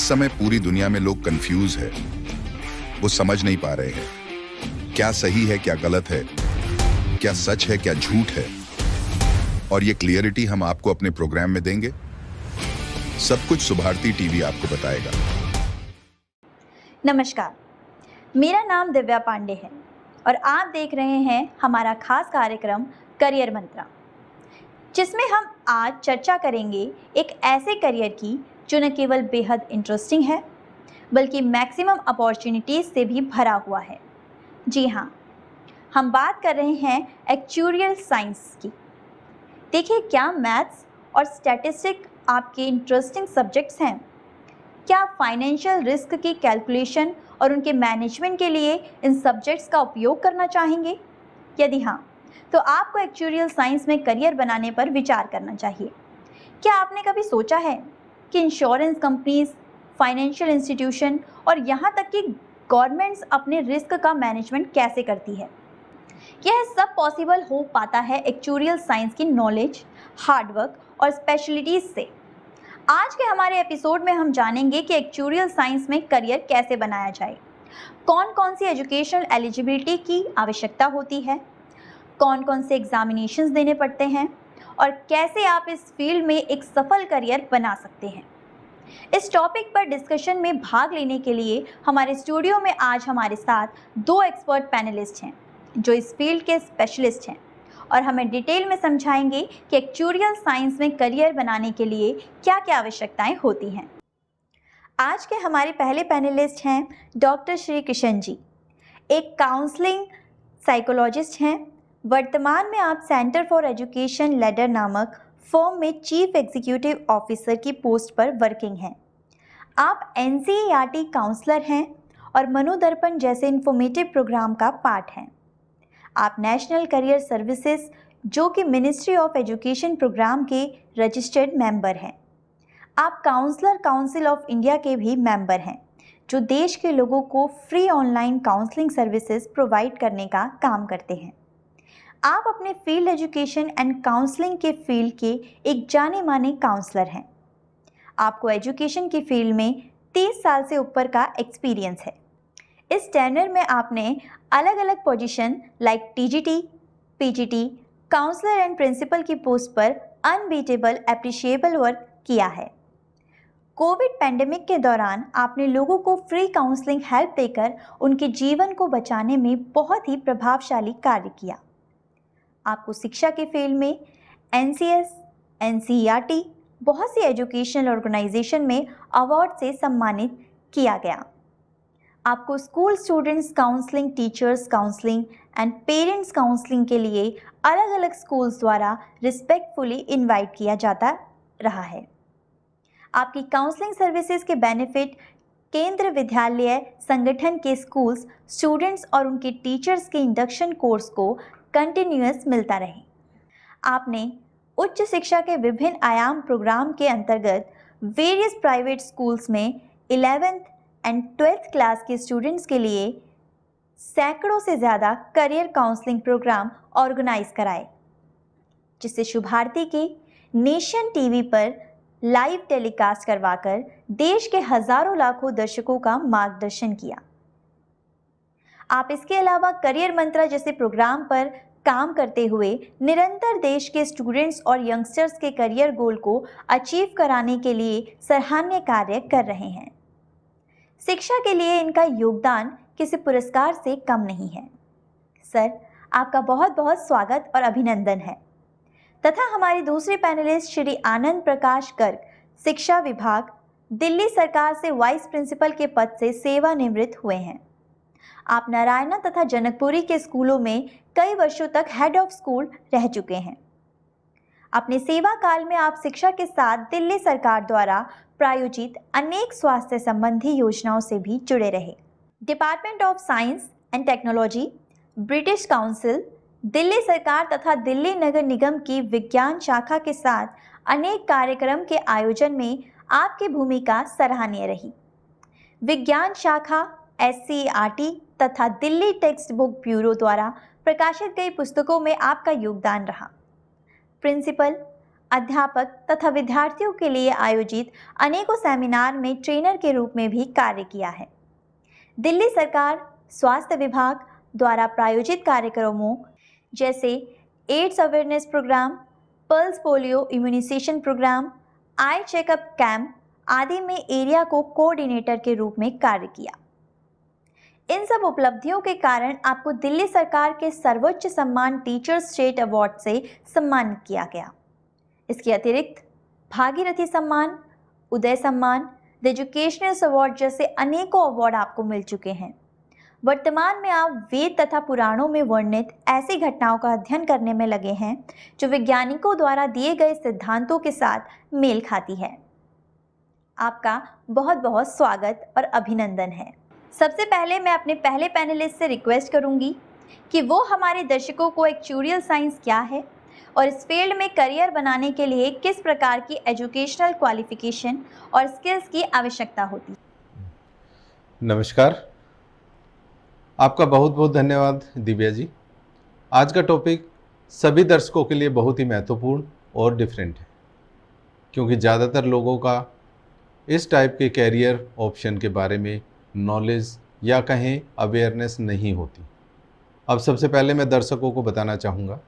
समय पूरी दुनिया में लोग कंफ्यूज है, वो समझ नहीं पा रहे हैं क्या सही है क्या गलत है, क्या सच है क्या झूठ है। और ये क्लियरिटी हम आपको अपने प्रोग्राम में देंगे। सब कुछ सुभारती टीवी आपको बताएगा। नमस्कार, मेरा नाम दिव्या पांडे है और आप देख रहे हैं हमारा खास कार्यक्रम करियर मंत्रा, जिसमें हम आज चर्चा करेंगे एक ऐसे करियर की जो न केवल बेहद इंटरेस्टिंग है बल्कि मैक्सिमम अपॉर्चुनिटीज़ से भी भरा हुआ है। जी हाँ, हम बात कर रहे हैं एक्चुरियल साइंस की। देखिए, क्या मैथ्स और स्टैटिस्टिक आपके इंटरेस्टिंग सब्जेक्ट्स हैं? क्या आप फाइनेंशियल रिस्क की कैलकुलेशन और उनके मैनेजमेंट के लिए इन सब्जेक्ट्स का उपयोग करना चाहेंगे? यदि हाँ, तो आपको एक्चुरियल साइंस में करियर बनाने पर विचार करना चाहिए। क्या आपने कभी सोचा है कि इंश्योरेंस कंपनीज, फाइनेंशियल इंस्टीट्यूशन और यहाँ तक कि गवर्नमेंट्स अपने रिस्क का मैनेजमेंट कैसे करती है? यह सब पॉसिबल हो पाता है एक्चुरियल साइंस की नॉलेज, हार्डवर्क और स्पेशलिटीज से। आज के हमारे एपिसोड में हम जानेंगे कि एक्चुरियल साइंस में करियर कैसे बनाया जाए, कौन कौन सी एजुकेशनल एलिजिबिलिटी की आवश्यकता होती है, कौन कौन से एग्जामिनेशंस देने पड़ते हैं और कैसे आप इस फील्ड में एक सफल करियर बना सकते हैं। इस टॉपिक पर डिस्कशन में भाग लेने के लिए हमारे स्टूडियो में आज हमारे साथ दो एक्सपर्ट पैनलिस्ट हैं जो इस फील्ड के स्पेशलिस्ट हैं और हमें डिटेल में समझाएंगे कि एक्चुरियल साइंस में करियर बनाने के लिए क्या क्या आवश्यकताएं होती हैं। आज के हमारे पहले पैनलिस्ट हैं डॉक्टर श्री किशन जी। एक काउंसलिंग साइकोलॉजिस्ट हैं। वर्तमान में आप सेंटर फॉर एजुकेशन लैडर नामक फर्म में चीफ एग्जीक्यूटिव ऑफिसर की पोस्ट पर वर्किंग हैं। आप एनसीईआरटी काउंसलर हैं और मनोदर्पण जैसे इन्फॉर्मेटिव प्रोग्राम का पार्ट हैं। आप नेशनल करियर सर्विसेज जो कि मिनिस्ट्री ऑफ एजुकेशन प्रोग्राम के रजिस्टर्ड मेंबर हैं। आप काउंसलर काउंसिल ऑफ इंडिया के भी मेंबर हैं जो देश के लोगों को free online counselling services provide करने का काम करते हैं। आप अपने फील्ड एजुकेशन एंड काउंसलिंग के फील्ड के एक जाने माने काउंसलर हैं। आपको एजुकेशन की फील्ड में 30 साल से ऊपर का एक्सपीरियंस है। इस टेन्योर में आपने अलग अलग position like TGT, PGT, counsellor and principal की पोस्ट पर अनबीटेबल एप्रिशिएबल वर्क किया है। कोविड पैंडेमिक के दौरान आपने लोगों को फ्री काउंसलिंग हेल्प देकर उनके जीवन को बचाने में बहुत ही प्रभावशाली कार्य किया। आपको शिक्षा के फील्ड में एनसीएस, एनसीईआरटी, बहुत सी एजुकेशनल ऑर्गेनाइजेशन में अवार्ड से सम्मानित किया गया। आपको school students counselling, teachers counselling and parents counselling के लिए अलग अलग स्कूल्स द्वारा रिस्पेक्टफुली इनवाइट किया जाता रहा है। आपकी काउंसलिंग सर्विसेज के बेनिफिट केंद्र विद्यालय संगठन के स्कूल्स, स्टूडेंट्स और उनके टीचर्स के इंडक्शन कोर्स को कंटिन्यूअस मिलता रहे। आपने उच्च शिक्षा के विभिन्न आयाम प्रोग्राम के अंतर्गत वेरियस प्राइवेट स्कूल्स में 11th एंड 12th क्लास के स्टूडेंट्स के लिए सैकड़ों से ज़्यादा करियर काउंसलिंग प्रोग्राम ऑर्गेनाइज कराए, जिससे शुभारती के नेशन टीवी पर लाइव टेलीकास्ट करवाकर देश के हजारों लाखों दर्शकों का मार्गदर्शन किया। आप इसके अलावा करियर मंत्रा जैसे प्रोग्राम पर काम करते हुए निरंतर देश के स्टूडेंट्स और यंगस्टर्स के करियर गोल को अचीव कराने के लिए सराहनीय कार्य कर रहे हैं। शिक्षा के लिए इनका योगदान किसी पुरस्कार से कम नहीं है। सर, आपका बहुत बहुत स्वागत और अभिनंदन है। तथा हमारे दूसरे पैनलिस्ट श्री आनंद प्रकाश गर्ग, शिक्षा विभाग, दिल्ली सरकार से वाइस प्रिंसिपल के पद से सेवानिवृत्त हुए हैं। आप नारायणा तथा जनकपुरी के स्कूलों में कई वर्षों तक हेड ऑफ स्कूल रह चुके हैं। अपने सेवा काल में आप शिक्षा के साथ दिल्ली सरकार द्वारा प्रायोजित अनेक स्वास्थ्य संबंधी योजनाओं से भी जुड़े रहे। Department of science and technology, British council, Delhi सरकार तथा दिल्ली नगर निगम की विज्ञान शाखा के साथ अनेक कार्यक्रम के आयोजन में आपकी भूमिका सराहनीय रही। विज्ञान शाखा, एससीईआरटी तथा दिल्ली टेक्स्ट बुक ब्यूरो द्वारा प्रकाशित कई पुस्तकों में आपका योगदान रहा। प्रिंसिपल, अध्यापक तथा विद्यार्थियों के लिए आयोजित अनेकों सेमिनार में ट्रेनर के रूप में भी कार्य किया है। दिल्ली सरकार स्वास्थ्य विभाग द्वारा प्रायोजित कार्यक्रमों जैसे AIDS awareness programme, pulse polio immunisation programme, eye checkup camp आदि में एरिया को कोऑर्डिनेटर के रूप में कार्य किया। इन सब उपलब्धियों के कारण आपको दिल्ली सरकार के सर्वोच्च सम्मान टीचर्स स्टेट अवार्ड से सम्मानित किया गया। इसके अतिरिक्त भागीरथी सम्मान, उदय सम्मान, द एजुकेशनल अवार्ड जैसे अनेकों अवार्ड आपको मिल चुके हैं। वर्तमान में आप वेद तथा पुराणों में वर्णित ऐसी घटनाओं का अध्ययन करने में लगे हैं जो वैज्ञानिकों द्वारा दिए गए सिद्धांतों के साथ मेल खाती है। आपका बहुत बहुत स्वागत और अभिनंदन है। सबसे पहले मैं अपने पहले पैनलिस्ट से रिक्वेस्ट करूंगी कि वो हमारे दर्शकों को एक्चुरियल साइंस क्या है और इस फील्ड में करियर बनाने के लिए किस प्रकार की एजुकेशनल क्वालिफिकेशन और स्किल्स की आवश्यकता होती है। नमस्कार, आपका बहुत बहुत धन्यवाद दिव्या जी। आज का टॉपिक सभी दर्शकों के लिए बहुत ही महत्वपूर्ण और डिफरेंट है, क्योंकि ज़्यादातर लोगों का इस टाइप के कैरियर ऑप्शन के बारे में नॉलेज या कहें अवेयरनेस नहीं होती। अब सबसे पहले मैं दर्शकों को बताना चाहूँगा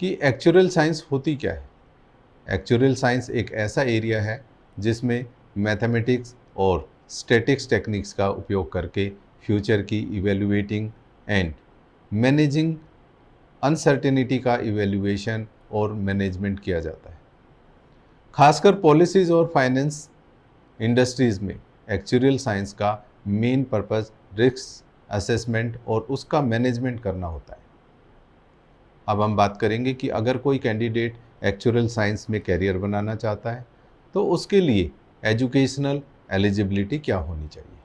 कि एक्चुअल साइंस होती क्या है। एक्चुअल साइंस एक ऐसा एरिया है जिसमें मैथमेटिक्स और स्टैटिक्स टेक्निक्स का उपयोग करके फ्यूचर की इवेल्युएटिंग एंड मैनेजिंग अनसर्टेनिटी का इवेल्युएशन और मैनेजमेंट किया जाता है। खासकर पॉलिसीज़ और फाइनेंस इंडस्ट्रीज़ में एक्चुअल साइंस का मेन पर्पस रिस्क असेसमेंट और उसका मैनेजमेंट करना होता है। अब हम बात करेंगे कि अगर कोई कैंडिडेट एक्चुअल साइंस में कैरियर बनाना चाहता है तो उसके लिए एजुकेशनल एलिजिबिलिटी क्या होनी चाहिए।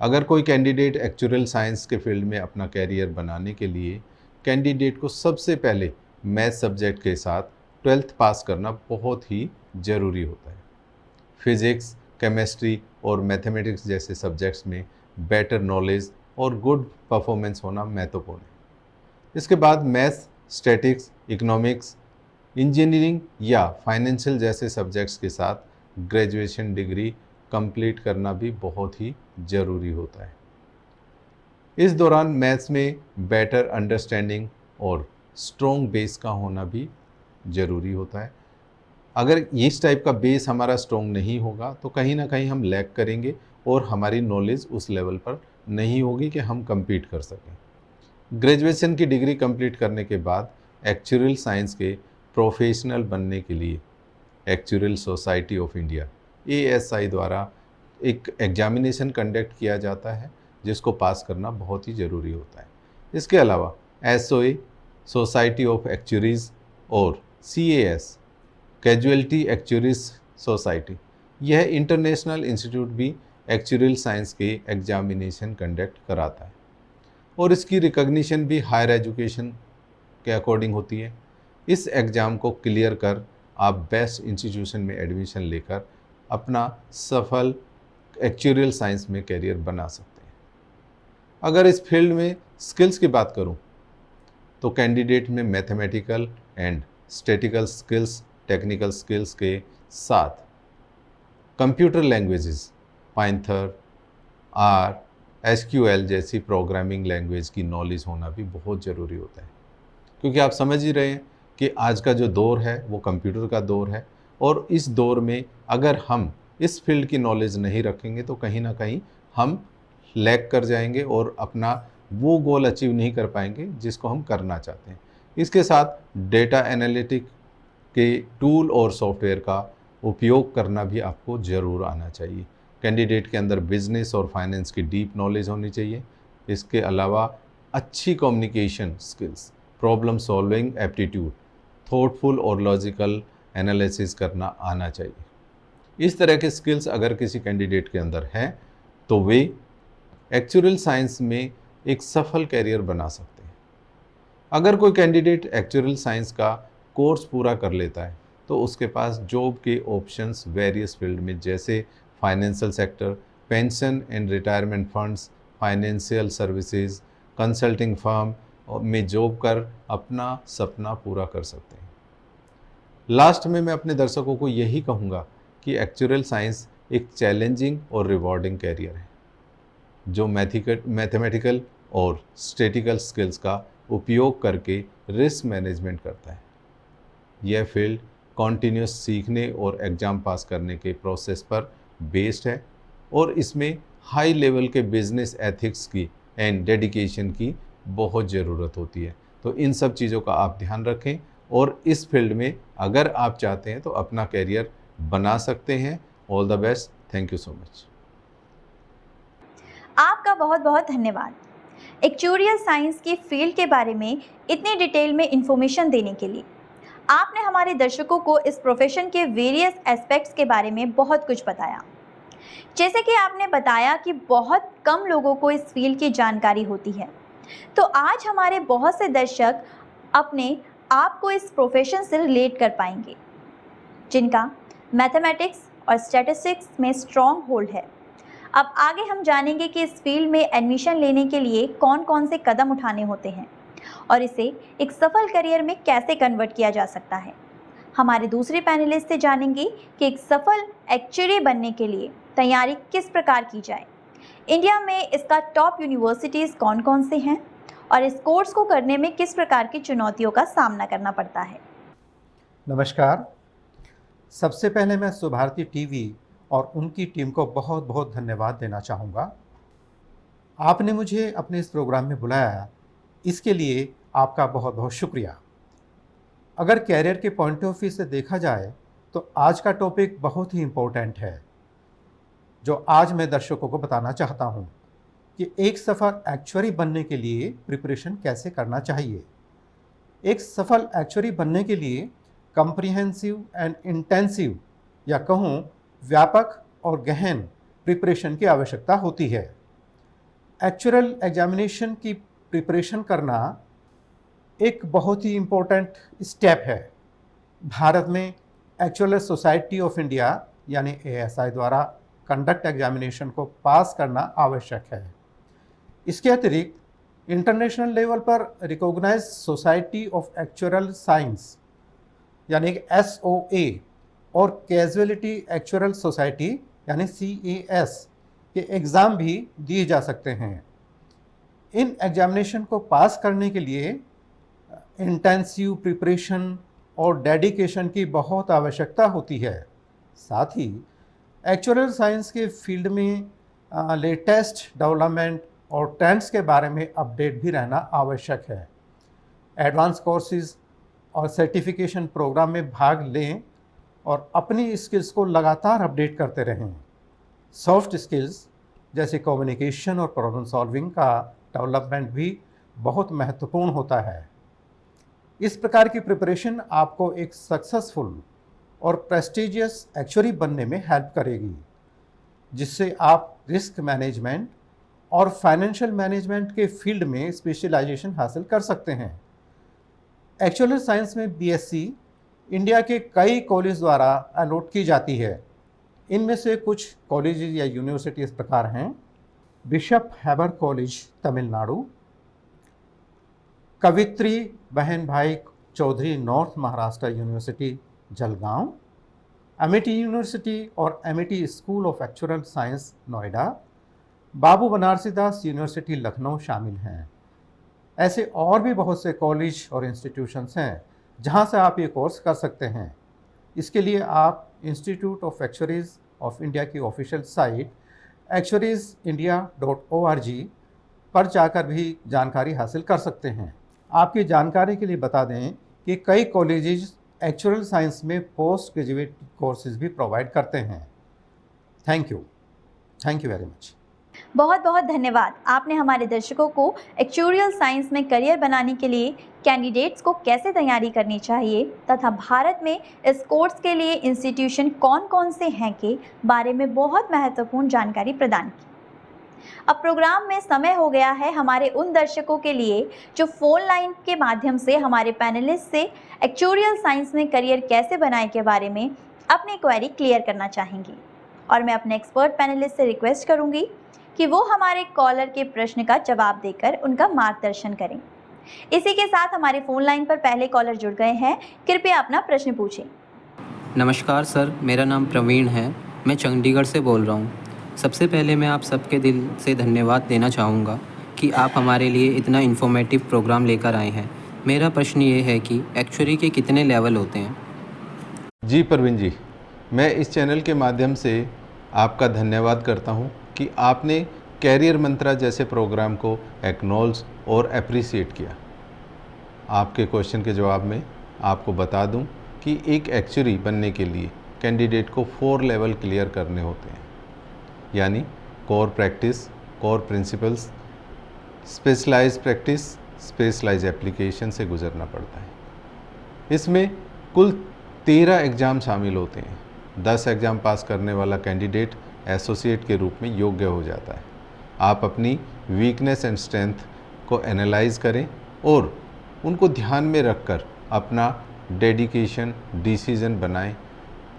अगर कोई कैंडिडेट एक्चुअल साइंस के फील्ड में अपना कैरियर बनाने के लिए कैंडिडेट को सबसे पहले मैथ सब्जेक्ट के साथ 12th पास करना बहुत ही ज़रूरी होता है। फिज़िक्स, केमिस्ट्री और मैथमेटिक्स जैसे सब्जेक्ट्स में बेटर नॉलेज और गुड परफॉर्मेंस होना महत्वपूर्ण है। इसके बाद मैथ्स, स्टैटिक्स, इकोनॉमिक्स, इंजीनियरिंग या फाइनेंशियल जैसे सब्जेक्ट्स के साथ ग्रेजुएशन डिग्री कंप्लीट करना भी बहुत ही ज़रूरी होता है। इस दौरान मैथ्स में बेटर अंडरस्टैंडिंग और स्ट्रॉन्ग बेस का होना भी ज़रूरी होता है। अगर इस टाइप का बेस हमारा स्ट्रॉन्ग नहीं होगा तो कहीं ना कहीं हम लैग करेंगे और हमारी नॉलेज उस लेवल पर नहीं होगी कि हम compete कर सकें। ग्रेजुएशन की डिग्री कंप्लीट करने के बाद एक्चुअल साइंस के प्रोफेशनल बनने के लिए actual society of India ASI द्वारा एक एग्जामिनेशन कंडक्ट किया जाता है जिसको पास करना बहुत ही ज़रूरी होता है। इसके अलावा SOA सोसाइटी ऑफ एक्चुरीज और CAS कैजुअलिटी एक्चुरीज सोसाइटी, यह इंटरनेशनल इंस्टीट्यूट भी एक्चुअल साइंस के एग्जामिनेशन कंडक्ट कराता है और इसकी रिकॉग्निशन भी हायर एजुकेशन के अकॉर्डिंग होती है। इस एग्ज़ाम को क्लियर कर आप बेस्ट इंस्टीट्यूशन में एडमिशन लेकर अपना सफल एक्चुअल साइंस में करियर बना सकते हैं। अगर इस फील्ड में स्किल्स की बात करूं तो कैंडिडेट में mathematical and statistical skills, technical skills के साथ computer languages Python, R, SQL जैसी प्रोग्रामिंग लैंग्वेज की नॉलेज होना भी बहुत ज़रूरी होता है, क्योंकि आप समझ ही रहे हैं कि आज का जो दौर है वो कंप्यूटर का दौर है और इस दौर में अगर हम इस फील्ड की नॉलेज नहीं रखेंगे तो कहीं ना कहीं हम लैग कर जाएंगे और अपना वो गोल अचीव नहीं कर पाएंगे जिसको हम करना चाहते हैं। इसके साथ डेटा एनालिटिक के टूल और सॉफ्टवेयर का उपयोग करना भी आपको ज़रूर आना चाहिए। कैंडिडेट के अंदर बिजनेस और फाइनेंस की डीप नॉलेज होनी चाहिए। इसके अलावा अच्छी communication skills, problem solving aptitude, thoughtful और लॉजिकल एनालिसिस करना आना चाहिए। इस तरह के स्किल्स अगर किसी कैंडिडेट के अंदर हैं तो वे एक्चुअल साइंस में एक सफल कैरियर बना सकते हैं। अगर कोई कैंडिडेट एक्चुअल साइंस का कोर्स पूरा कर लेता है तो उसके पास जॉब के ऑप्शंस वेरियस फील्ड में जैसे financial sector, pension and retirement funds, financial services, consulting firm में जॉब कर अपना सपना पूरा कर सकते हैं। लास्ट में मैं अपने दर्शकों को यही कहूँगा कि एक्चुअल साइंस एक चैलेंजिंग और रिवॉर्डिंग कैरियर है जो मैथमेटिकल और स्टैटिकल स्किल्स का उपयोग करके रिस्क मैनेजमेंट करता है। यह फील्ड कॉन्टिन्यूस सीखने और एग्ज़ाम पास करने के प्रोसेस पर बेस्ड है और इसमें हाई लेवल के बिजनेस एथिक्स की एंड डेडिकेशन की बहुत ज़रूरत होती है। तो इन सब चीज़ों का आप ध्यान रखें और इस फील्ड में अगर आप चाहते हैं तो अपना कैरियर बना सकते हैं। All the best. Thank you so much. आपका बहुत बहुत धन्यवाद एक्चुरियल साइंस की फील्ड के बारे में इतनी डिटेल में इंफॉर्मेशन देने के लिए। आपने हमारे दर्शकों को इस प्रोफेशन के वेरियस एस्पेक्ट्स के बारे में बहुत कुछ बताया। जैसे कि आपने बताया कि बहुत कम लोगों को इस फील्ड की जानकारी होती है, तो आज हमारे बहुत से दर्शक अपने आप को इस प्रोफेशन से रिलेट कर पाएंगे जिनका मैथमेटिक्स और स्टैटिस्टिक्स में स्ट्रॉन्ग होल्ड है। अब आगे हम जानेंगे कि इस फील्ड में एडमिशन लेने के लिए कौन कौन से कदम उठाने होते हैं और इसे एक सफल करियर में कैसे कन्वर्ट किया जा सकता है। हमारे दूसरे पैनलिस्ट से जानेंगे कि एक सफल एक्चुअरी बनने के लिए तैयारी किस प्रकार की जाए, इंडिया में इसका टॉप यूनिवर्सिटीज़ कौन कौन से हैं और इस कोर्स को करने में किस प्रकार की चुनौतियों का सामना करना पड़ता है। नमस्कार। सबसे पहले मैं सुभारती टीवी और उनकी टीम को बहुत बहुत धन्यवाद देना चाहूँगा। आपने मुझे अपने इस प्रोग्राम में बुलाया, इसके लिए आपका बहुत बहुत शुक्रिया। अगर कैरियर के पॉइंट ऑफ व्यू से देखा जाए तो आज का टॉपिक बहुत ही इम्पोर्टेंट है जो आज मैं दर्शकों को बताना चाहता हूँ कि एक सफल एक्चुअरी बनने के लिए प्रिपरेशन कैसे करना चाहिए। एक सफल एक्चुअरी बनने के लिए कम्प्रिहेंसिव एंड इंटेंसिव या कहूँ व्यापक और गहन प्रिपरेशन की आवश्यकता होती है। एक्चुअल एग्जामिनेशन की प्रिपरेशन करना एक बहुत ही इम्पोर्टेंट स्टेप है। भारत में एक्चुअल सोसाइटी ऑफ इंडिया यानी ASI द्वारा कंडक्ट एग्जामिनेशन को पास करना आवश्यक है। इसके अतिरिक्त इंटरनेशनल लेवल पर recognised society of actual science यानी SOA और कैजुअलिटी एक्चुअल सोसाइटी यानी CAS के एग्ज़ाम भी दिए जा सकते हैं। इन एग्जामिनेशन को पास करने के लिए इंटेंसिव प्रिपरेशन और डेडिकेशन की बहुत आवश्यकता होती है। साथ ही एक्चुअल साइंस के फील्ड में लेटेस्ट डेवलपमेंट और ट्रेंड्स के बारे में अपडेट भी रहना आवश्यक है। एडवांस कोर्सेज और सर्टिफिकेशन प्रोग्राम में भाग लें और अपनी स्किल्स को लगातार अपडेट करते रहें। सॉफ्ट स्किल्स जैसे कम्युनिकेशन और प्रॉब्लम सॉल्विंग का डेवलपमेंट भी बहुत महत्वपूर्ण होता है। इस प्रकार की प्रिपरेशन आपको एक सक्सेसफुल और प्रेस्टिजियस एक्चुअरी बनने में हेल्प करेगी, जिससे आप रिस्क मैनेजमेंट और फाइनेंशियल मैनेजमेंट के फील्ड में स्पेशलाइजेशन हासिल कर सकते हैं। एक्चुअल साइंस में BSc इंडिया के कई कॉलेज द्वारा अलॉट की जाती है। इनमें से कुछ कॉलेज या यूनिवर्सिटी इस प्रकार हैं: bishop Heber college Tamil Nadu, Kavayitri Bahinabai Chaudhari north Maharashtra university Jalgaon, Amity university और Amity school of actual science Noida, Babu Banarasi Das university Lucknow शामिल हैं। ऐसे और भी बहुत से कॉलेज और इंस्टीट्यूशंस हैं जहां से आप ये कोर्स कर सकते हैं। इसके लिए आप institute of actuaries of India की ऑफिशियल साइट actuariesindia.org पर जाकर भी जानकारी हासिल कर सकते हैं। आपकी जानकारी के लिए बता दें कि कई कॉलेजेस एक्चुअल साइंस में पोस्ट ग्रेजुएट कोर्सेज भी प्रोवाइड करते हैं। Thank you very much. बहुत बहुत धन्यवाद। आपने हमारे दर्शकों को एक्चुरियल साइंस में करियर बनाने के लिए कैंडिडेट्स को कैसे तैयारी करनी चाहिए तथा भारत में इस कोर्स के लिए इंस्टीट्यूशन कौन कौन से हैं के बारे में बहुत महत्वपूर्ण जानकारी प्रदान की। अब प्रोग्राम में समय हो गया है हमारे उन दर्शकों के लिए जो फ़ोन लाइन के माध्यम से हमारे पैनलिस्ट से एक्चुरियल साइंस में करियर कैसे बनाए के बारे में अपनी क्वेरी क्लियर करना चाहेंगी। और मैं अपने एक्सपर्ट पैनलिस्ट से रिक्वेस्ट करूंगी कि वो हमारे कॉलर के प्रश्न का जवाब देकर उनका मार्गदर्शन करें। इसी के साथ हमारे फ़ोन लाइन पर पहले कॉलर जुड़ गए हैं। कृपया अपना प्रश्न पूछें। नमस्कार सर, मेरा नाम प्रवीण है। मैं चंडीगढ़ से बोल रहा हूँ। सबसे पहले मैं आप सबके दिल से धन्यवाद देना चाहूँगा कि आप हमारे लिए इतना इन्फॉर्मेटिव प्रोग्राम लेकर आए हैं। मेरा प्रश्न ये है कि एक्चुअली के कितने लेवल होते हैं? जी प्रवीण जी, मैं इस चैनल के माध्यम से आपका धन्यवाद करता हूं कि आपने कैरियर मंत्रा जैसे प्रोग्राम को एक्नॉलेज और अप्रिशिएट किया। आपके क्वेश्चन के जवाब में आपको बता दूं कि एक एक्चुअरी बनने के लिए कैंडिडेट को 4 लेवल क्लियर करने होते हैं, यानी core practice, core principles, specialised practice, specialised application से गुजरना पड़ता है। इसमें कुल 13 एग्ज़ाम शामिल होते हैं। 10 एग्ज़ाम पास करने वाला कैंडिडेट एसोसिएट के रूप में योग्य हो जाता है। आप अपनी वीकनेस एंड स्ट्रेंथ को एनालाइज करें और उनको ध्यान में रखकर अपना डेडिकेशन डिसीजन बनाएं।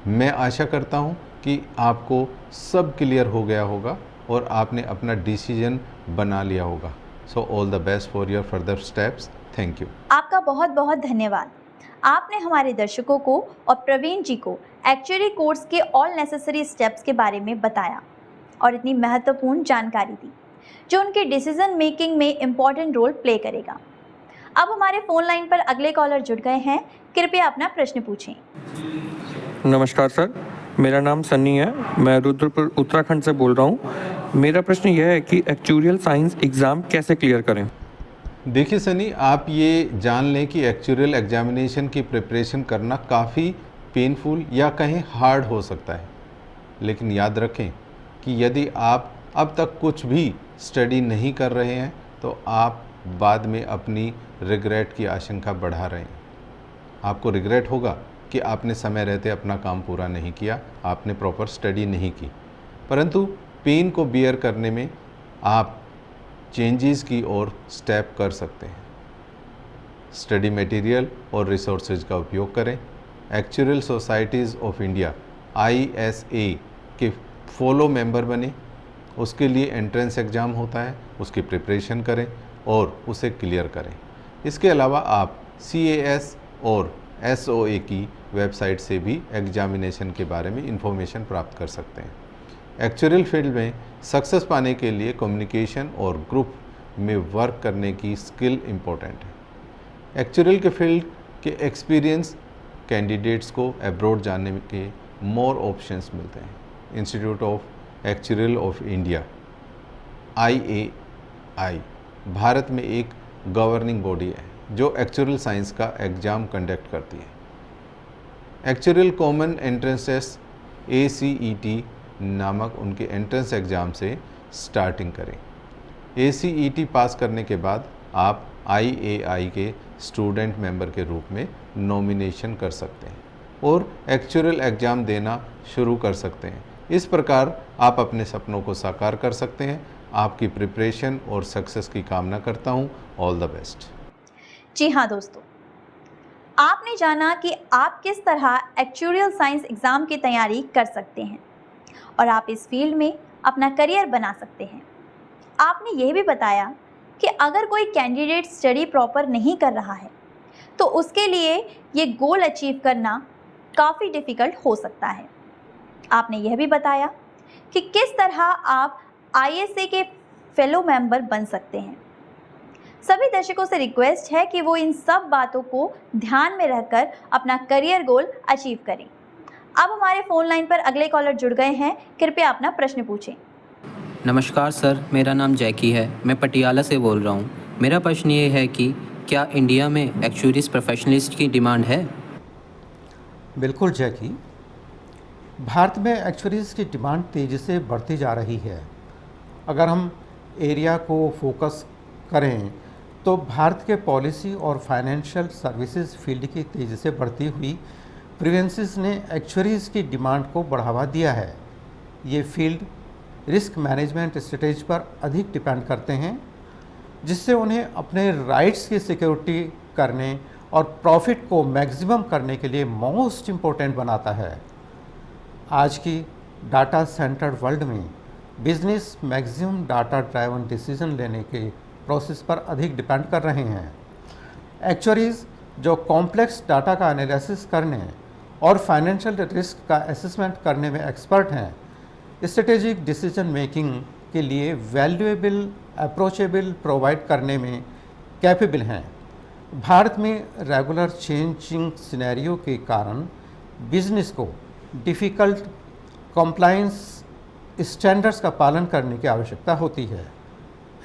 मैं आशा करता हूं कि आपको सब क्लियर हो गया होगा और आपने अपना डिसीजन बना लिया होगा। So all the best for your further steps. Thank you. आपका बहुत बहुत धन्यवाद। आपने हमारे दर्शकों को और प्रवीण जी को एक्चुअरी कोर्स के ऑल नेसेसरी स्टेप्स के बारे में बताया और इतनी महत्वपूर्ण जानकारी दी जो उनके डिसीजन मेकिंग में इम्पॉर्टेंट रोल प्ले करेगा। अब हमारे फ़ोन लाइन पर अगले कॉलर जुड़ गए हैं। कृपया अपना प्रश्न पूछें। नमस्कार सर, मेरा नाम सन्नी है। मैं रुद्रपुर उत्तराखंड से बोल रहा हूँ। मेरा प्रश्न यह है कि एक्चुरियल साइंस एग्ज़ाम कैसे क्लियर करें? देखिए सनी, आप ये जान लें कि एक्चुअल एग्जामिनेशन की प्रिपरेशन करना काफ़ी पेनफुल या कहीं हार्ड हो सकता है, लेकिन याद रखें कि यदि आप अब तक कुछ भी स्टडी नहीं कर रहे हैं तो आप बाद में अपनी रिग्रेट की आशंका बढ़ा रहे हैं। आपको रिग्रेट होगा कि आपने समय रहते अपना काम पूरा नहीं किया, आपने प्रॉपर स्टडी नहीं की। परंतु पेन को बियर करने में आप चेंजेस की ओर स्टेप कर सकते हैं। स्टडी मटेरियल और रिसोर्सेज का उपयोग करें। Actual societies of India ISA के फॉलो मेंबर बने। उसके लिए एंट्रेंस एग्ज़ाम होता है, उसकी प्रिपरेशन करें और उसे क्लियर करें। इसके अलावा आप CAS और SOA की वेबसाइट से भी एग्जामिनेशन के बारे में इंफॉर्मेशन प्राप्त कर सकते हैं। एक्चुअल फील्ड में सक्सेस पाने के लिए कम्युनिकेशन और ग्रुप में वर्क करने की स्किल इम्पोर्टेंट है। एक्चुअल के फील्ड के एक्सपीरियंस कैंडिडेट्स को अब्रॉड जाने के मोर ऑप्शंस मिलते हैं। Institute of actual of India IAI Bharat में एक गवर्निंग बॉडी है जो एक्चुअल साइंस का एग्ज़ाम कंडक्ट करती है। Actual common entrance test ACET नामक उनके एंट्रेंस एग्ज़ाम से स्टार्टिंग करें। ACET पास करने के बाद आप IAI के स्टूडेंट मेंबर के रूप में नॉमिनेशन कर सकते हैं और एक्चुअल एग्ज़ाम देना शुरू कर सकते हैं। इस प्रकार आप अपने सपनों को साकार कर सकते हैं। आपकी प्रिपरेशन और सक्सेस की कामना करता हूँ। All the best. जी हाँ दोस्तों, आपने जाना कि आप किस तरह एक्चुरियल साइंस एग्ज़ाम की तैयारी कर सकते हैं और आप इस फील्ड में अपना करियर बना सकते हैं। आपने यह भी बताया कि अगर कोई कैंडिडेट स्टडी प्रॉपर नहीं कर रहा है तो उसके लिए ये गोल अचीव करना काफ़ी डिफ़िकल्ट हो सकता है। आपने यह भी बताया कि किस तरह आप ISA के फेलो मेंबर बन सकते हैं। सभी दर्शकों से रिक्वेस्ट है कि वो इन सब बातों को ध्यान में रखकर अपना करियर गोल अचीव करें। अब हमारे फ़ोन लाइन पर अगले कॉलर जुड़ गए हैं। कृपया अपना प्रश्न पूछें। नमस्कार सर, मेरा नाम जैकी है। मैं पटियाला से बोल रहा हूँ। मेरा प्रश्न ये है कि क्या इंडिया में एक्चुअरीज प्रोफेशनलिस्ट की डिमांड है? बिल्कुल जैकी, भारत में एक्चुअरीज की डिमांड तेज़ी से बढ़ती जा रही है। अगर हम एरिया को फोकस करें तो भारत के पॉलिसी और फाइनेंशियल सर्विसेज फील्ड की तेज़ी से बढ़ती हुई प्रेफरेंसेस ने एक्चुअरीज की डिमांड को बढ़ावा दिया है। ये फील्ड रिस्क मैनेजमेंट स्ट्रेटेजी पर अधिक डिपेंड करते हैं, जिससे उन्हें अपने राइट्स की सिक्योरिटी करने और प्रॉफिट को मैक्सिमम करने के लिए मोस्ट इम्पोर्टेंट बनाता है। आज की डाटा सेंटर्ड वर्ल्ड में business maximum data driven decision लेने के प्रोसेस पर अधिक डिपेंड कर रहे हैं। एक्चुअरीज जो कॉम्प्लेक्स डाटा का एनालिसिस करने और फाइनेंशियल रिस्क का असेसमेंट करने में एक्सपर्ट हैं, स्ट्रेटेजिक डिसीजन मेकिंग के लिए वैल्यूएबल अप्रोचेबल प्रोवाइड करने में कैपेबल हैं। भारत में रेगुलर चेंजिंग सिनेरियो के कारण बिजनेस को डिफ़िकल्ट कंप्लायंस स्टैंडर्ड्स का पालन करने की आवश्यकता होती है।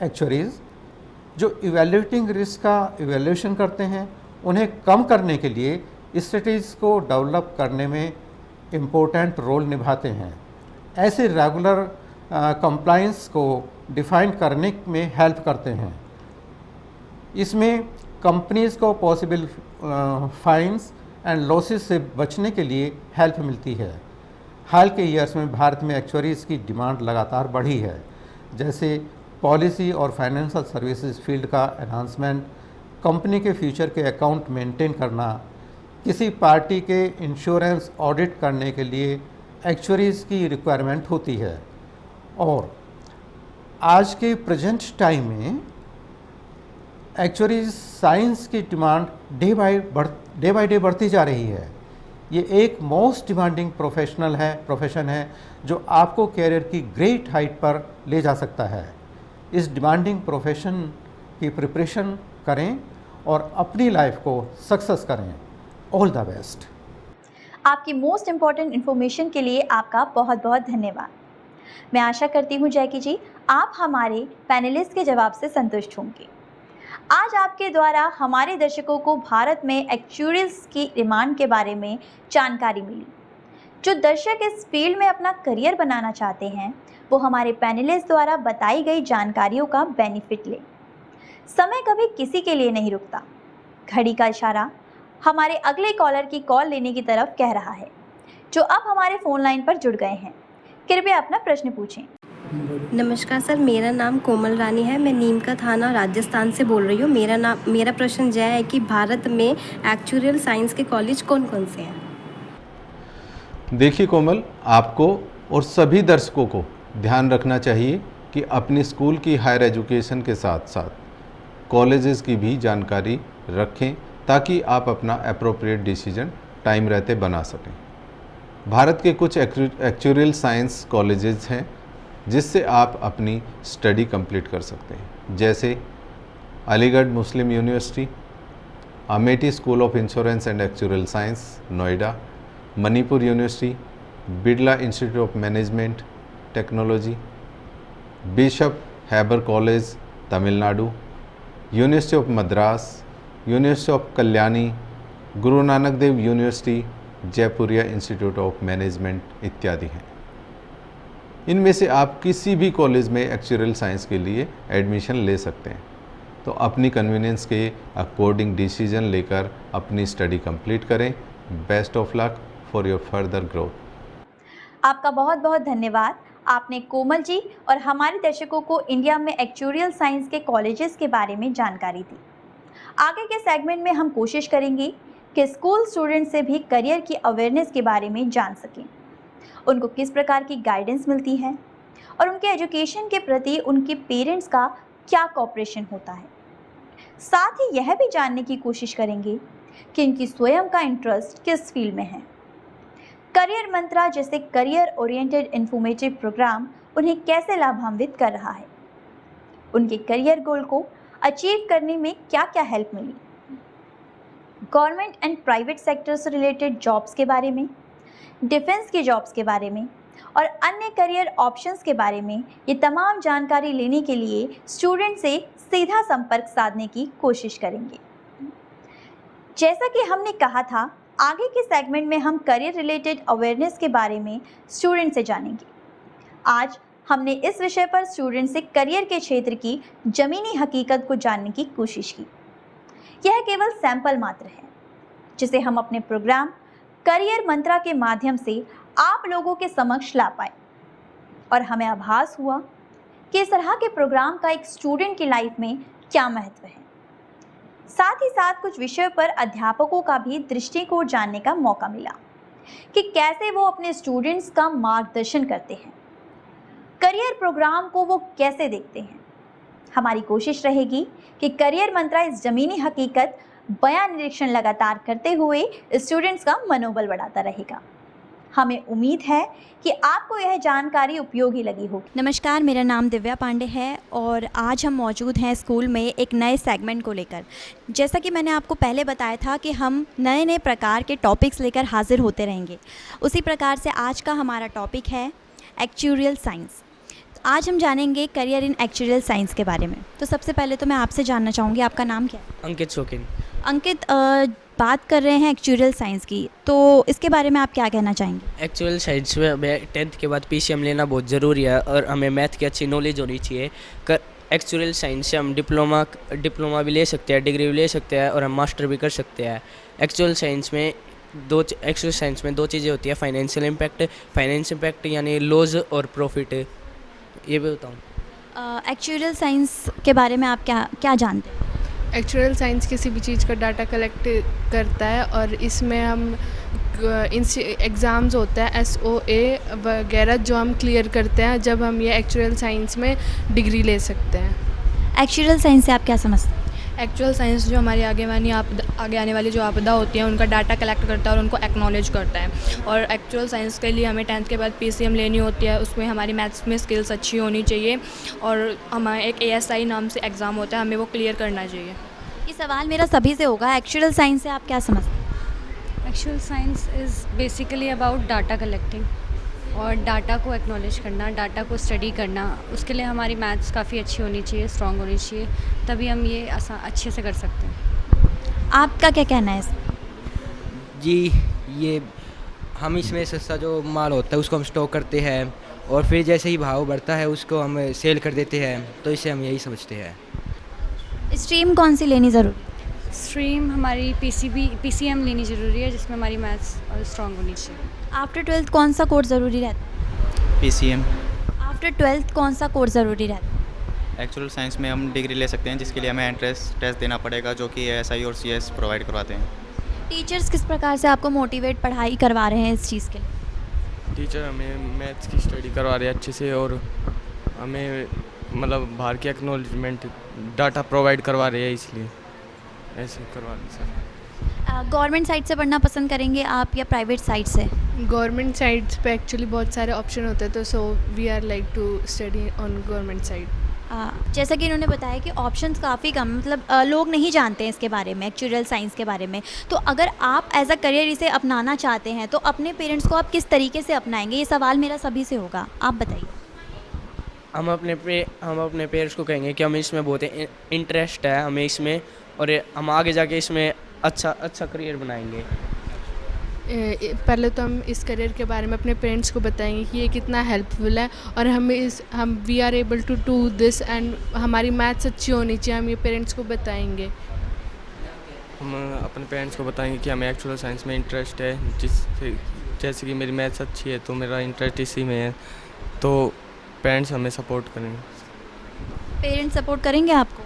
एक्चुअरीज जो इवैल्यूएटिंग रिस्क का इवैल्यूएशन करते हैं, उन्हें कम करने के लिए स्ट्रेटजीज को डेवलप करने में इम्पोर्टेंट रोल निभाते हैं। ऐसे रेगुलर कंप्लायंस को डिफ़ाइन करने में हेल्प करते हैं। इसमें कंपनीज़ को पॉसिबल फाइन्स एंड लॉसेस से बचने के लिए हेल्प मिलती है। हाल के ईयर्स में भारत में एक्चुअरीज़ की डिमांड लगातार बढ़ी है, जैसे पॉलिसी और फाइनेंशियल सर्विसेज फील्ड का एनहांसमेंट, कंपनी के फ्यूचर के अकाउंट मेंटेन करना, किसी पार्टी के इंश्योरेंस ऑडिट करने के लिए एक्चुअरीज़ की रिक्वायरमेंट होती है। और आज के प्रेजेंट टाइम में एक्चुअरीज साइंस की डिमांड डे बाय डे बढ़ती जा रही है। ये एक मोस्ट डिमांडिंग प्रोफेशन है जो आपको कैरियर की ग्रेट हाइट पर ले जा सकता है। इस डिमांडिंग प्रोफेशन की प्रिपरेशन करें और अपनी लाइफ को सक्सेस करें। All the best. आपकी मोस्ट इम्पॉर्टेंट इन्फॉर्मेशन के लिए आपका बहुत बहुत धन्यवाद। मैं आशा करती हूँ जैकी जी, आप हमारे पैनलिस्ट के जवाब से संतुष्ट होंगे। आज आपके द्वारा हमारे दर्शकों को भारत में एक्चुअरीज की डिमांड के बारे में जानकारी मिली। जो दर्शक इस फील्ड में अपना करियर बनाना चाहते हैं, वो हमारे पैनलिस्ट द्वारा बताई गई जानकारियों का बेनिफिट लें। समय कभी किसी के लिए नहीं रुकता। घड़ी का इशारा हमारे अगले कॉलर की कॉल लेने की तरफ कह रहा है, जो अब हमारे फ़ोन लाइन पर जुड़ गए हैं। कृपया अपना प्रश्न पूछें। नमस्कार सर, मेरा नाम कोमल रानी है। मैं नीम का थाना राजस्थान से बोल रही हूँ। मेरा प्रश्न यह है कि भारत में एक्चुअरियल साइंस के कॉलेज कौन कौन से हैं? देखिए कोमल, आपको और सभी दर्शकों को ध्यान रखना चाहिए कि अपनी स्कूल की हायर एजुकेशन के साथ साथ कॉलेजेस की भी जानकारी रखें, ताकि आप अपना अप्रोप्रिएट डिसीजन टाइम रहते बना सकें। भारत के कुछ एक्चुअरियल साइंस कॉलेजेस हैं जिससे आप अपनी स्टडी कंप्लीट कर सकते हैं, जैसे Aligarh Muslim university, Amity school of insurance and actuarial science Noida, Manipur university, Birla institute of management technology, bishop Heber college Tamil Nadu, university of Madras, university of Kalyani, Guru Nanak Dev university, Jaipuria institute of management इत्यादि हैं। इनमें से आप किसी भी कॉलेज में एक्चुअरियल साइंस के लिए एडमिशन ले सकते हैं। तो अपनी कन्वीनियंस के अकॉर्डिंग डिसीजन लेकर अपनी स्टडी कंप्लीट करें। Best of luck for your further growth. आपका बहुत बहुत धन्यवाद। आपने कोमल जी और हमारे दर्शकों को इंडिया में एक्चुअरियल साइंस के कॉलेजेस के बारे में जानकारी दी। आगे के सेगमेंट में हम कोशिश करेंगे कि स्कूल स्टूडेंट से भी करियर की अवेयरनेस के बारे में जान सकें, उनको किस प्रकार की गाइडेंस मिलती है और उनके एजुकेशन के प्रति उनके पेरेंट्स का क्या कोऑपरेशन होता है। साथ ही यह भी जानने की कोशिश करेंगे कि उनकी स्वयं का इंटरेस्ट किस फील्ड में है। करियर मंत्रा जैसे करियर ओरिएंटेड इंफॉर्मेटिव प्रोग्राम उन्हें कैसे लाभान्वित कर रहा है, उनके करियर गोल को अचीव करने में क्या क्या हेल्प मिली, गवर्नमेंट एंड प्राइवेट सेक्टर से रिलेटेड जॉब्स के बारे में, डिफेंस की जॉब्स के बारे में और अन्य करियर ऑप्शंस के बारे में ये तमाम जानकारी लेने के लिए स्टूडेंट से सीधा संपर्क साधने की कोशिश करेंगे। जैसा कि हमने कहा था, आगे के सेगमेंट में हम करियर रिलेटेड अवेयरनेस के बारे में स्टूडेंट से जानेंगे। आज हमने इस विषय पर स्टूडेंट से करियर के क्षेत्र की ज़मीनी हकीकत को जानने की कोशिश की। यह केवल सैंपल मात्र है, जिसे हम अपने प्रोग्राम करियर मंत्रा के माध्यम से आप लोगों के समक्ष ला पाए और हमें आभास हुआ कि इस तरह के प्रोग्राम का एक स्टूडेंट की लाइफ में क्या महत्व है। साथ ही साथ कुछ विषयों पर अध्यापकों का भी दृष्टिकोण जानने का मौका मिला कि कैसे वो अपने स्टूडेंट्स का मार्गदर्शन करते हैं, करियर प्रोग्राम को वो कैसे देखते हैं। हमारी कोशिश रहेगी कि करियर मंत्रा इस ज़मीनी हकीकत बयान निरीक्षण लगातार करते हुए स्टूडेंट्स का मनोबल बढ़ाता रहेगा। हमें उम्मीद है कि आपको यह जानकारी उपयोगी लगी होगी। नमस्कार, मेरा नाम दिव्या पांडे है और आज हम मौजूद हैं स्कूल में एक नए सेगमेंट को लेकर। जैसा कि मैंने आपको पहले बताया था कि हम नए नए प्रकार के टॉपिक्स लेकर हाजिर होते रहेंगे, उसी प्रकार से आज का हमारा टॉपिक है एक्चुरियल साइंस। आज हम जानेंगे करियर इन एक्चुरियल साइंस के बारे में। तो सबसे पहले तो मैं आपसे जानना चाहूँगी, आपका नाम क्या है? अंकित शौकीन। अंकित, बात कर रहे हैं एक्चुरियल साइंस की, तो इसके बारे में आप क्या कहना चाहेंगे? एक्चुअल साइंस में हमें 10th के बाद PCM लेना बहुत ज़रूरी है और हमें मैथ की अच्छी नॉलेज होनी चाहिए। एक्चुअल साइंस से हम डिप्लोमा भी ले सकते हैं, डिग्री भी ले सकते हैं और हम मास्टर भी कर सकते हैं। एक्चुअल साइंस में दो चीज़ें होती है, फाइनेंशियल इम्पैक्ट यानी लॉस और प्रॉफिट। ये भी बताऊँ। एक्चुरियल साइंस के बारे में आप क्या जानते हैं? एक्चुअल साइंस किसी भी चीज़ का डाटा कलेक्ट करता है और इसमें हम एग्ज़ाम्स होता है SOA वगैरह जो हम क्लियर करते हैं जब हम ये एक्चुअल साइंस में डिग्री ले सकते हैं। एक्चुरियल साइंस से आप क्या समझते हैं? एक्चुअल साइंस जो हमारी आगे आने वाली जो आपदा होती है उनका डाटा कलेक्ट करता है और उनको एक्नॉलेज करता है। और एक्चुअल साइंस के लिए हमें 10th के बाद PCM लेनी होती है, उसमें हमारी मैथ्स में स्किल्स अच्छी होनी चाहिए और हमारा एक ASI नाम से एग्ज़ाम होता है, हमें वो क्लियर करना चाहिए। ये सवाल मेरा सभी से होगा, एक्चुरियल साइंस से आप क्या समझते हैं? Actual science is basically about data collecting और डाटा को एक्नॉलेज करना, डाटा को स्टडी करना। उसके लिए हमारी मैथ्स काफ़ी अच्छी होनी चाहिए, स्ट्रॉन्ग होनी चाहिए, तभी हम ये अच्छे से कर सकते हैं। आपका क्या कहना है इसमें? जी, ये हम इसमें सस्ता जो माल होता है उसको हम स्टॉक करते हैं और फिर जैसे ही भाव बढ़ता है उसको हम सेल कर देते हैं, तो इसे हम यही समझते हैं। स्ट्रीम कौन सी लेनी ज़रूरी? स्ट्रीम हमारी PCM लेनी ज़रूरी है, जिसमें हमारी मैथ्स और स्ट्रॉन्ग होनी चाहिए। आफ्टर 12th कौन सा कोर्स ज़रूरी रहता है? PCM। आफ्टर 12th कौन सा कोर्स ज़रूरी रहता है? एक्चुअल साइंस में हम डिग्री ले सकते हैं, जिसके लिए हमें एंट्रेंस टेस्ट देना पड़ेगा, जो कि ASI और CS प्रोवाइड करवाते हैं। टीचर्स किस प्रकार से आपको मोटिवेट पढ़ाई करवा रहे हैं इस चीज़ के लिए? टीचर हमें मैथ्स की स्टडी करवा रहे हैं अच्छे से और हमें मतलब बाहर की एक्नॉलेजमेंट डाटा प्रोवाइड करवा रहे हैं, इसलिए ऐसे करवा रहे हैं सर। गवर्नमेंट साइट से पढ़ना पसंद करेंगे आप या प्राइवेट साइट से? गवर्नमेंट साइट्स पे एक्चुअली बहुत सारे ऑप्शन होते हैं, तो so we are like to study on government site. जैसा कि इन्होंने बताया कि ऑप्शंस काफ़ी कम, मतलब लोग नहीं जानते हैं इसके बारे में, एक्चुरियल साइंस के बारे में। तो अगर आप एज अ करियर इसे अपनाना चाहते हैं तो अपने पेरेंट्स को आप किस तरीके से अपनाएंगे? ये सवाल मेरा सभी से होगा, आप बताइए। हम अपने पेरेंट्स को कहेंगे कि हमें इसमें बहुत इंटरेस्ट है हमें इसमें, और हम आगे जाके इसमें अच्छा करियर बनाएंगे। पहले तो हम इस करियर के बारे में अपने पेरेंट्स को बताएंगे कि ये कितना हेल्पफुल है और हम we are able to do this and हमारी मैथ्स अच्छी होनी चाहिए, हम ये पेरेंट्स को बताएंगे। हम अपने पेरेंट्स को बताएंगे कि हमें एक्चुअल साइंस में इंटरेस्ट है, जैसे कि मेरी मैथ्स अच्छी है तो मेरा इंटरेस्ट इसी में है, तो पेरेंट्स हमें सपोर्ट करेंगे। पेरेंट्स सपोर्ट करेंगे आपको?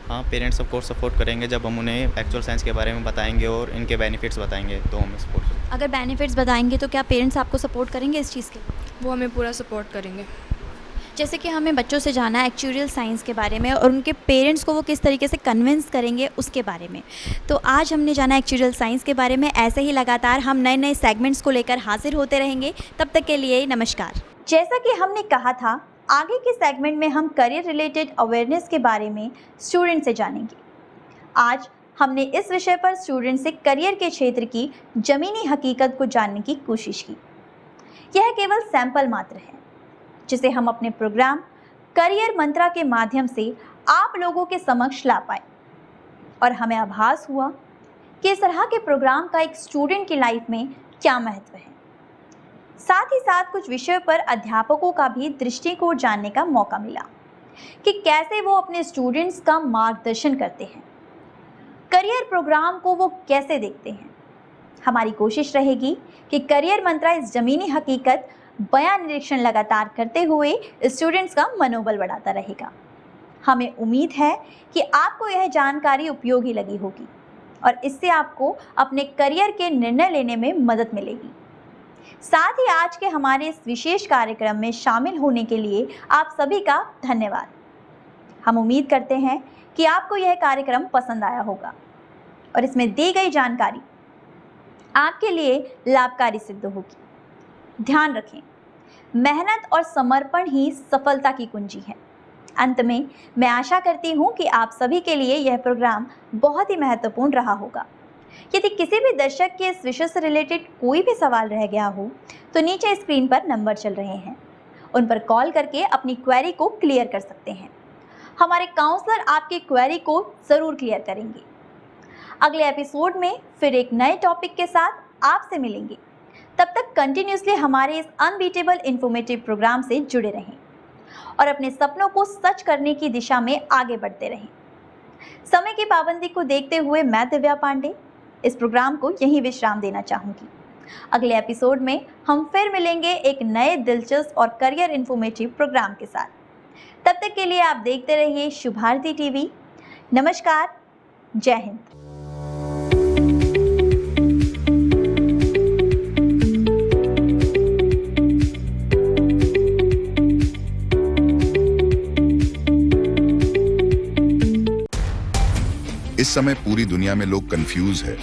हाँ, पेरेंट्स ऑफ कोर्स सपोर्ट करेंगे। जब हम उन्हें एक्चुअल साइंस के बारे में बताएंगे और इनके बेनिफिट्स बताएंगे तो हमें सपोर्ट करेंगे। अगर बेनिफिट्स बताएंगे तो क्या पेरेंट्स आपको सपोर्ट करेंगे इस चीज़ के? वो हमें पूरा सपोर्ट करेंगे। जैसे कि हमें बच्चों से जाना है एक्चुरियल साइंस के बारे में और उनके पेरेंट्स को वो किस तरीके से कन्विंस करेंगे उसके बारे में। तो आज हमने जाना एक्चुरियल साइंस के बारे में। ऐसे ही लगातार हम नए नए सेगमेंट्स को लेकर हाजिर होते रहेंगे। तब तक के लिए नमस्कार। जैसा कि हमने कहा था, आगे के सेगमेंट में हम करियर रिलेटेड अवेयरनेस के बारे में स्टूडेंट से जानेंगे। आज हमने इस विषय पर स्टूडेंट से करियर के क्षेत्र की ज़मीनी हकीकत को जानने की कोशिश की। यह केवल सैंपल मात्र है जिसे हम अपने प्रोग्राम करियर मंत्रा के माध्यम से आप लोगों के समक्ष ला पाए और हमें आभास हुआ कि इस तरह के प्रोग्राम का एक स्टूडेंट की लाइफ में क्या महत्व है। साथ ही साथ कुछ विषयों पर अध्यापकों का भी दृष्टिकोण जानने का मौका मिला कि कैसे वो अपने स्टूडेंट्स का मार्गदर्शन करते हैं, करियर प्रोग्राम को वो कैसे देखते हैं। हमारी कोशिश रहेगी कि करियर मंत्रा इस ज़मीनी हकीकत बयान निरीक्षण लगातार करते हुए स्टूडेंट्स का मनोबल बढ़ाता रहेगा। हमें उम्मीद है कि आपको यह जानकारी उपयोगी लगी होगी और इससे आपको अपने करियर के निर्णय लेने में मदद मिलेगी। साथ ही आज के हमारे इस विशेष कार्यक्रम में शामिल होने के लिए आप सभी का धन्यवाद। हम उम्मीद करते हैं कि आपको यह कार्यक्रम पसंद आया होगा और इसमें दी गई जानकारी आपके लिए लाभकारी सिद्ध होगी। ध्यान रखें, मेहनत और समर्पण ही सफलता की कुंजी है। अंत में मैं आशा करती हूँ कि आप सभी के लिए यह प्रोग्राम बहुत ही महत्वपूर्ण रहा होगा। यदि किसी भी दर्शक के इस विषय से रिलेटेड कोई भी सवाल रह गया हो तो नीचे स्क्रीन पर नंबर चल रहे हैं, उन पर कॉल करके अपनी क्वेरी को क्लियर कर सकते हैं। हमारे काउंसलर आपकी क्वेरी को ज़रूर क्लियर करेंगे। अगले एपिसोड में फिर एक नए टॉपिक के साथ आपसे मिलेंगे। तब तक कंटिन्यूसली हमारे इस अनबीटेबल इंफॉर्मेटिव प्रोग्राम से जुड़े रहें और अपने सपनों को सच करने की दिशा में आगे बढ़ते रहें। समय की पाबंदी को देखते हुए मैं दिव्या पांडे इस प्रोग्राम को यहीं विश्राम देना चाहूँगी। अगले एपिसोड में हम फिर मिलेंगे एक नए दिलचस्प और करियर इंफॉर्मेटिव प्रोग्राम के साथ। तब तक के लिए आप देखते रहिए शुभ भारती टीवी। नमस्कार, जय हिंद। इस समय पूरी दुनिया में लोग कंफ्यूज है,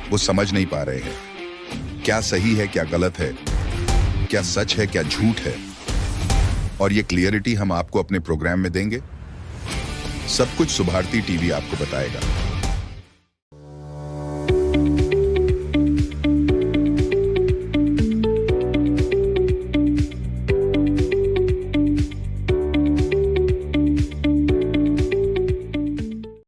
वो समझ नहीं पा रहे हैं क्या सही है क्या गलत है, क्या सच है क्या झूठ है। और ये क्लियरिटी हम आपको अपने प्रोग्राम में देंगे। सब कुछ शुभ भारती टीवी आपको बताएगा।